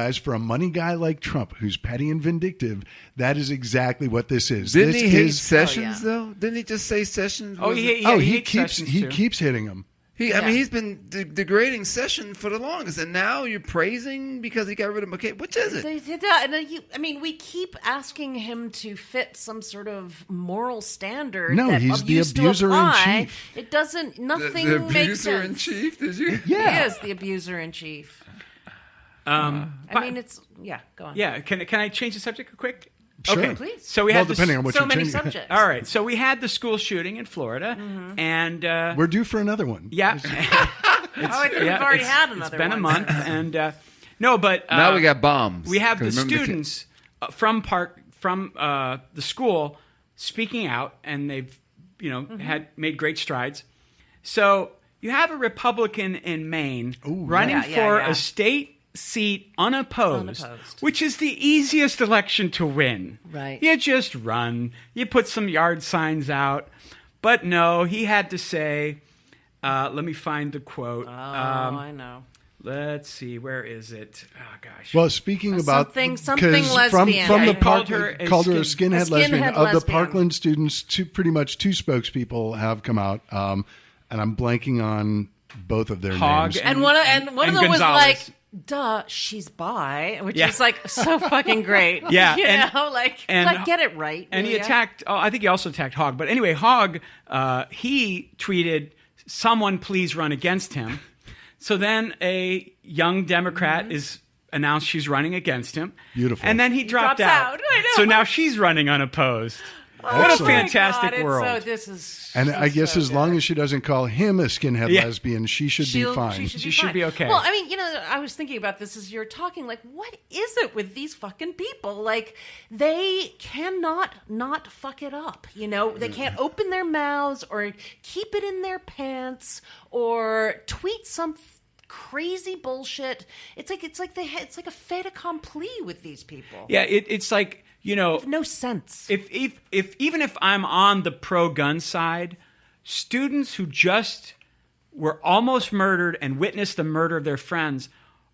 Guys, for a money guy like Trump, who's petty and vindictive, that is exactly what this is. Didn't he hate Sessions, though? Didn't he just say Sessions? He keeps hitting him. I mean, he's been degrading Sessions for the longest, and now you're praising because he got rid of McCabe. Which is it? I mean, we keep asking him to fit some sort of moral standard. No, he's the abuser in chief. It doesn't. Nothing the makes sense. abuser in chief? Did you? Yeah, he is the abuser in chief. I mean, it's go on. Yeah, can I change the subject quick? Sure. Okay, please. So we had depending on what so many subjects. All right, so we had the school shooting in Florida, and we're due for another one. Yeah, I think we've already had another one. It's been a month, and no, but now we got bombs. We have the students from the school speaking out, and they've had made great strides. So you have a Republican in Maine running for a state seat unopposed, which is the easiest election to win. Right. You just run. You put some yard signs out. But no, he had to say, let me find the quote. I know. Let's see, where is it? Oh, gosh. Well, speaking about something lesbian. From the called Park, her a called her a skinhead lesbian. Of lesbian. the Parkland students, pretty much two spokespeople have come out, and I'm blanking on both of their names. And one of them Gonzalez. was like, duh, she's bi, which is like so fucking great. Yeah. Get it right. And he attacked, I think he also attacked Hogg. But anyway, Hogg, he tweeted, "Someone please run against him." So then a young Democrat is announced she's running against him. Beautiful. And then he dropped out. I know. So now she's running unopposed. What a fantastic world. And I guess as long as she doesn't call him a skinhead lesbian, she should be fine. She should be okay. Well, I mean, I was thinking about this as you're talking, like, what is it with these fucking people? Like, they cannot not fuck it up, They can't open their mouths or keep it in their pants or tweet some crazy bullshit. It's like a fait accompli with these people. Yeah, it's like, no sense. Even if I'm on the pro-gun side, students who just were almost murdered and witnessed the murder of their friends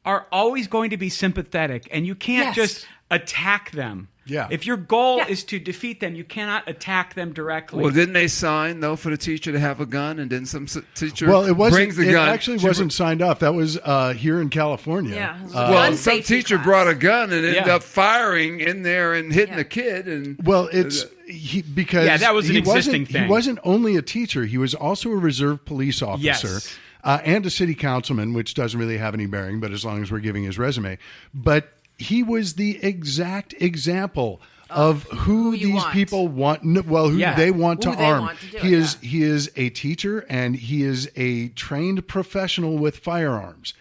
are always going to be sympathetic, and you can't just attack them. Yeah. If your goal is to defeat them, you cannot attack them directly. Well, didn't they sign, though, for the teacher to have a gun? And then some teacher brings the gun. It actually she wasn't signed off. That was here in California. Yeah. Some teacher brought a gun and ended up firing in there and hitting a kid. And because that was an existing thing. He wasn't only a teacher. He was also a reserve police officer. Yes. And a city councilman, which doesn't really have any bearing, but as long as we're giving his resume. But he was the exact example of who these people want. Who they want to arm. He is a teacher, and he is a trained professional with firearms.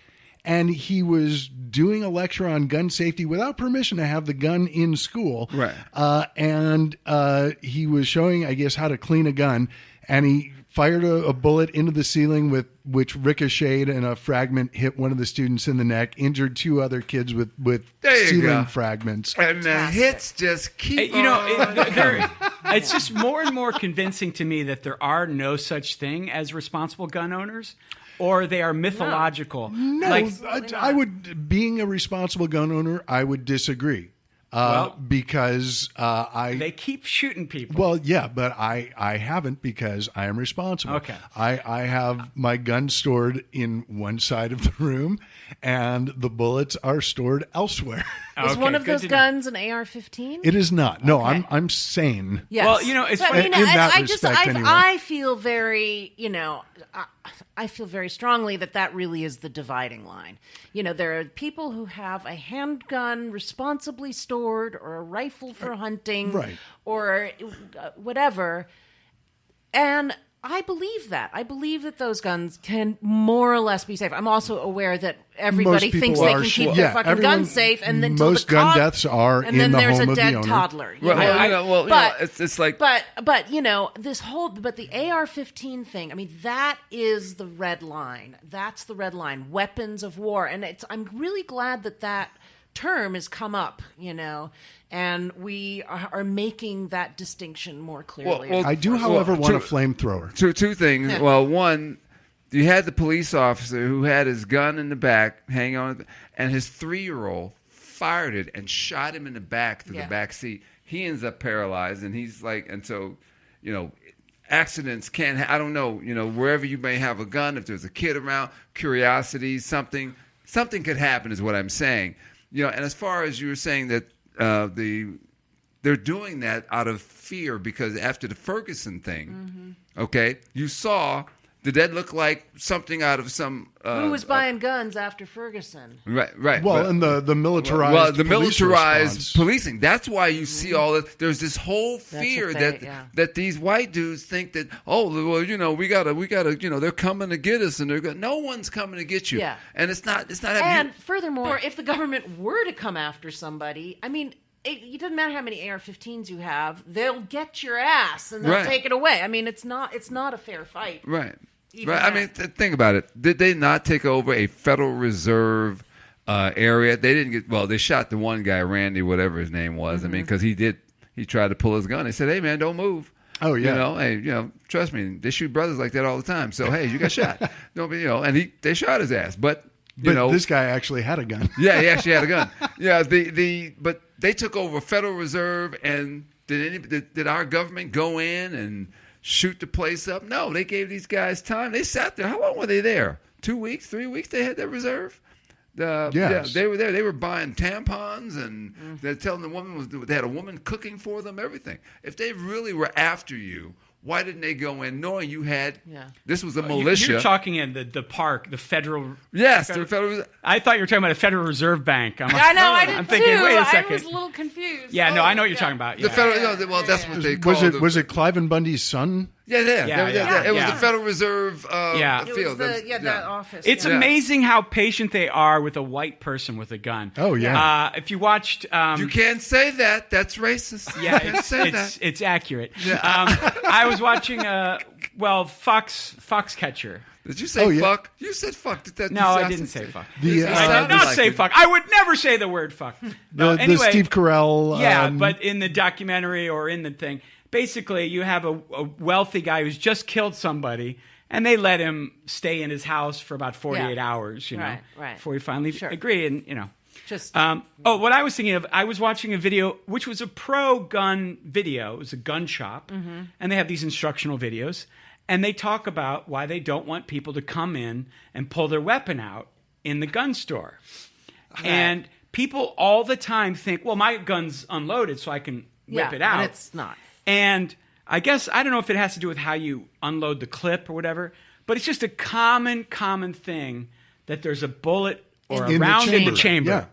And he was doing a lecture on gun safety without permission to have the gun in school. Right. And he was showing, I guess, how to clean a gun. And he fired a bullet into the ceiling which ricocheted, and a fragment hit one of the students in the neck, injured two other kids with ceiling fragments. And the hits just keep it's just more and more convincing to me that there are no such thing as responsible gun owners, or they are mythological. No, I would, being a responsible gun owner, I would disagree. Because they keep shooting people. Well, yeah, but I haven't, because I am responsible. Okay. I have my gun stored in one side of the room, and the bullets are stored elsewhere. Is one of those guns an AR-15? It is not. No, I'm sane. Yes. Well, it's funny. I feel very, I feel very strongly that really is the dividing line. There are people who have a handgun responsibly stored, or a rifle for hunting, or whatever. And I believe that. I believe that those guns can more or less be safe. I'm also aware that everybody thinks they can keep their fucking guns safe, and then most gun deaths are in the home of the owner. And then there's a dead toddler. It's like, but the AR-15 thing. I mean, that is the red line. That's the red line. Weapons of war, and I'm really glad that term has come up. And we are making that distinction more clearly. Well, I do, however, want a flamethrower. Two things. Yeah. Well, one, you had the police officer who had his gun in the back, hanging on, and his 3-year-old fired it and shot him in the back through the back seat. He ends up paralyzed, and he's like, and so, accidents can, I don't know, wherever you may have a gun, if there's a kid around, curiosity, something could happen is what I'm saying. And as far as you were saying that they're doing that out of fear because after the Ferguson thing, okay, you saw, did that look like something out of some... Who was buying guns after Ferguson? Right. Well, and the militarized policing. That's why you see all that. There's this whole fear that these white dudes think that, we gotta, they're coming to get us, and no one's coming to get you. Yeah. And it's not. And furthermore, if the government were to come after somebody, I mean, it doesn't matter how many AR-15s you have; they'll get your ass and they'll take it away. I mean, it's not a fair fight. Right. Right. I mean, think about it. Did they not take over a Federal Reserve area? They didn't get. Well, they shot the one guy, Randy, whatever his name was. I mean, because he tried to pull his gun. They said, "Hey, man, don't move." Oh yeah. Hey, trust me, they shoot brothers like that all the time. So hey, you got shot. Don't be, and they shot his ass. But this guy actually had a gun. Yeah, he actually had a gun. Yeah. But they took over Federal Reserve, and did our government go in and shoot the place up? No, they gave these guys time. They sat there. How long were they there? 2 weeks, 3 weeks? They had their reserve. Yeah, they were there. They were buying tampons, and they're telling the woman they had a woman cooking for them. Everything. If they really were after you, why didn't they go in knowing you had? Yeah. This was a militia. You're talking in the park, the federal. Yes, the Federal. I thought you were talking about a Federal Reserve Bank. I know, I did I'm thinking, wait a second. I was a little confused. Yeah, no, I know what you're taling about. The Federal. Well, that's what they called it. Was it Clive Bundy's son? Yeah. It was the Federal Reserve field. It was that office. It's amazing how patient they are with a white person with a gun. Oh, yeah. If you watched... you can't say that. That's racist. Yeah, it's accurate. Yeah. I was watching, Foxcatcher. Did you say fuck? You said fuck. No, I didn't say fuck. I did not say fuck. I would never say the word fuck. No, the Steve Carell... Yeah, but in the documentary or in the thing... Basically, you have a wealthy guy who's just killed somebody, and they let him stay in his house for about 48 hours, before he finally agreed. And what I was thinking of, I was watching a video which was a pro-gun video. It was a gun shop, and they have these instructional videos, and they talk about why they don't want people to come in and pull their weapon out in the gun store. Okay. And people all the time think, well, my gun's unloaded, so I can whip it out. And it's not. And I guess, I don't know if it has to do with how you unload the clip or whatever, but it's just a common thing that there's a bullet or a round in the chamber. Yeah.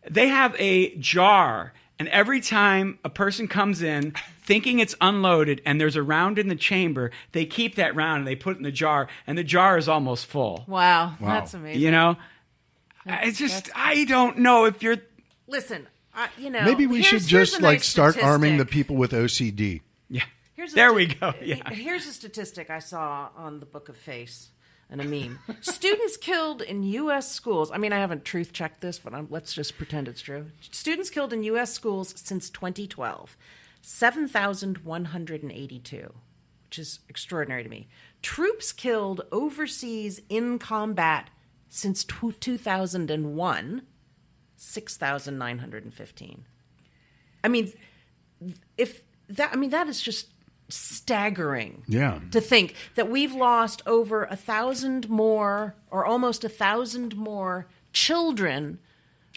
They have a jar, and every time a person comes in thinking it's unloaded and there's a round in the chamber, they keep that round and they put it in the jar, and the jar is almost full. Wow. That's amazing. I don't know if you're... Listen... maybe we should just start arming the people with OCD. Yeah. There we go. Yeah. Here's a statistic I saw on the Book of Face and a meme. Students killed in U.S. schools. I mean, I haven't truth checked this, but let's just pretend it's true. Students killed in U.S. schools since 2012, 7,182, which is extraordinary to me. Troops killed overseas in combat since 2001. 6,915. I mean, that is just staggering. Yeah. To think that we've lost over 1,000 more, or almost 1,000 more children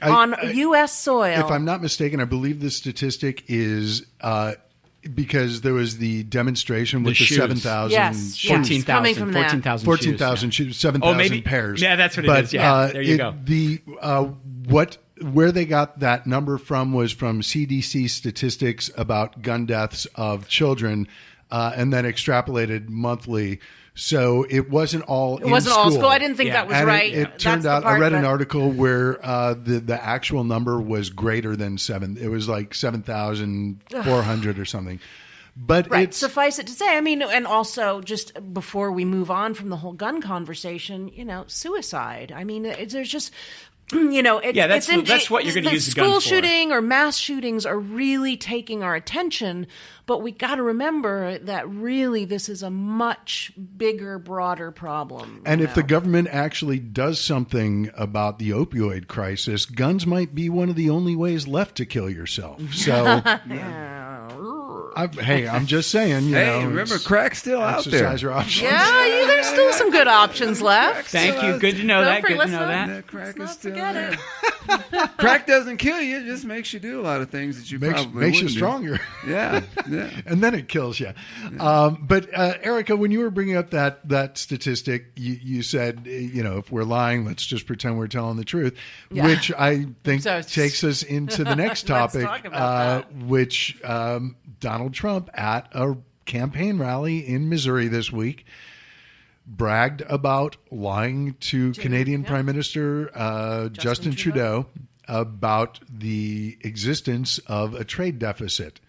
on U.S. soil. If I'm not mistaken, I believe the statistic is because there was the demonstration with the 7,000, yes, 14,000, 14,000 shoes, 7,000 pairs. Yeah, that's what it is. Yeah, there you go. Where they got that number from was from CDC statistics about gun deaths of children, and then extrapolated monthly. So it wasn't all in school. All school. I didn't think that was and right. It turned out, I read an article where the actual number was greater than 7. It was like 7,400 or something. But suffice it to say, I mean, and also just before we move on from the whole gun conversation, suicide. I mean, there's just... that's what you're going to use the gun for. School shooting or mass shootings are really taking our attention, but we got to remember that really this is a much bigger, broader problem. And if the government actually does something about the opioid crisis, guns might be one of the only ways left to kill yourself. So, I'm just saying. Remember, crack's still out there. Exercise your options. Yeah, there's still some good options left. Thank you. Good to know that. Good to know that. That crack is still there. Crack doesn't kill you; it just makes you do a lot of things that you probably makes you wouldn't do. stronger. Yeah. And then it kills you. But Erika, when you were bringing up that statistic, you said, if we're lying, let's just pretend we're telling the truth, which I think takes us into the next topic, talk about which Donald Trump at a campaign rally in Missouri this week bragged about lying to Canadian Prime Minister Justin Trudeau about the existence of a trade deficit.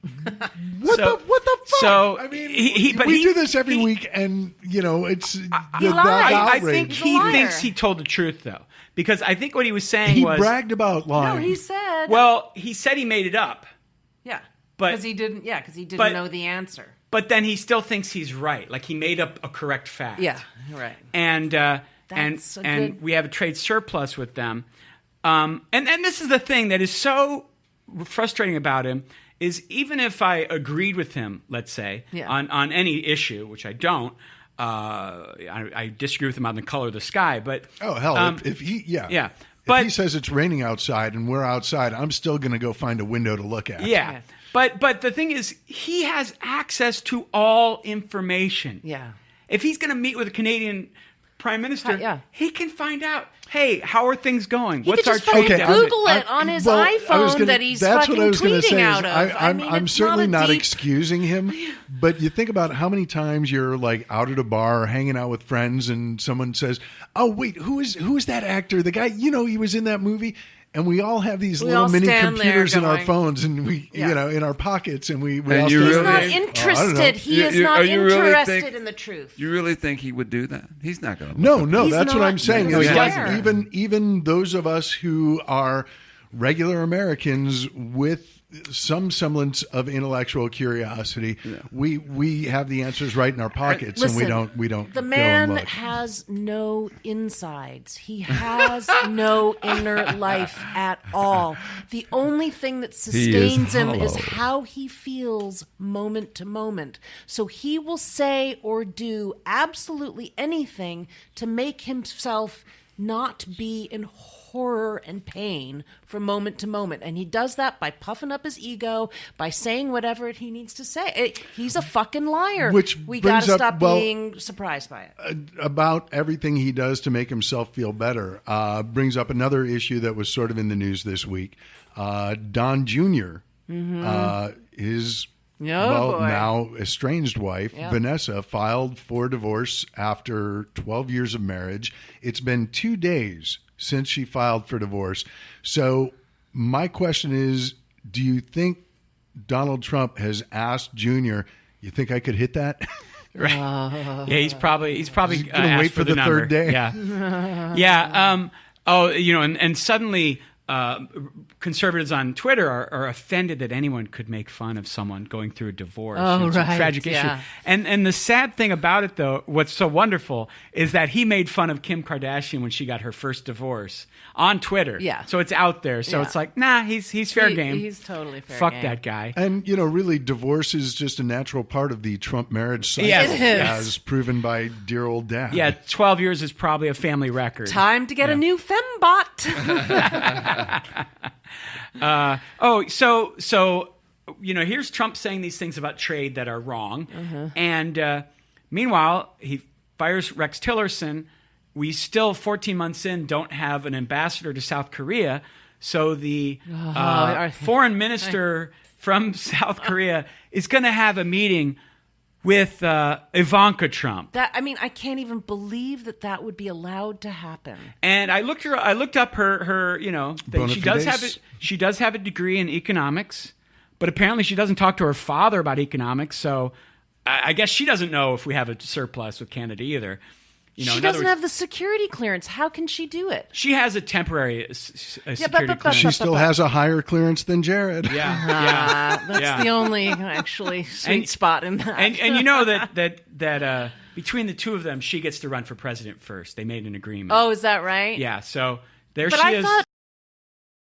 What the fuck? So, I mean, we do this every week, and it's the I outrage. think he thinks he told the truth, though, because I think what he was saying he was bragged about lying. No, he said. Well, he said he made it up. Yeah, but because he didn't. Yeah, because he didn't know the answer. But then he still thinks he's right. Like he made up a correct fact. Yeah, right. And we have a trade surplus with them. And this is the thing that is so frustrating about him is even if I agreed with him, let's say, on any issue, which I don't, I disagree with him on the color of the sky. But if he says it's raining outside and we're outside, I'm still going to go find a window to look at. Yeah. But the thing is, he has access to all information. Yeah. If he's going to meet with a Canadian Prime Minister, he can find out, hey, how are things going? What's our trade deficit? Google it on his iPhone that he's fucking tweeting out of. I'm certainly not excusing him, but you think about how many times you're like out at a bar or hanging out with friends and someone says, oh, wait, who is that actor? The guy, he was in that movie. And we all have these little mini computers in our phones, and we, in our pockets, and we. And he's not interested. He is not interested in the truth. You really think he would do that? He's not going to. No, that's what I'm saying. Even those of us who are regular Americans with some semblance of intellectual curiosity, we have the answers right in our pockets. Listen, and we don't. The man has no insides. He has no inner life at all. The only thing that sustains him is how he feels moment to moment. So he will say or do absolutely anything to make himself not be in horror and pain from moment to moment. And he does that by puffing up his ego, by saying whatever he needs to say. He's a fucking liar. We got to stop being surprised by it. About everything he does to make himself feel better brings up another issue that was sort of in the news this week. Don Jr., his now estranged wife, Vanessa, filed for divorce after 12 years of marriage. It's been 2 days since she filed for divorce. So my question is, do you think Donald Trump has asked Junior, you think I could hit that? Right. He's probably going to wait for the number. third day. Yeah. And suddenly conservatives on Twitter are offended that anyone could make fun of someone going through a divorce. It's a tragic issue. And the sad thing about it, though, what's so wonderful is that he made fun of Kim Kardashian when she got her first divorce on Twitter. Yeah. So it's out there. So it's like, nah, he's fair game. He's totally fair Fuck game. that guy. And, really, divorce is just a natural part of the Trump marriage cycle, as proven by dear old dad. Yeah, 12 years is probably a family record. Time to get a new fembot. So here's Trump saying these things about trade that are wrong. And meanwhile, he fires Rex Tillerson. We still, 14 months in, don't have an ambassador to South Korea. So the foreign minister from South Korea is going to have a meeting with Ivanka Trump. I can't even believe that would be allowed to happen. And I looked up her she does have a degree in economics, but apparently she doesn't talk to her father about economics. So I guess she doesn't know if we have a surplus with Canada either. She doesn't have the security clearance. How can she do it? She has a temporary security clearance. She still has a higher clearance than Jared. That's the only actually sweet spot in that. And you know that between the two of them, she gets to run for president first. They made an agreement. Oh, is that right? Yeah. So there but she I is. Thought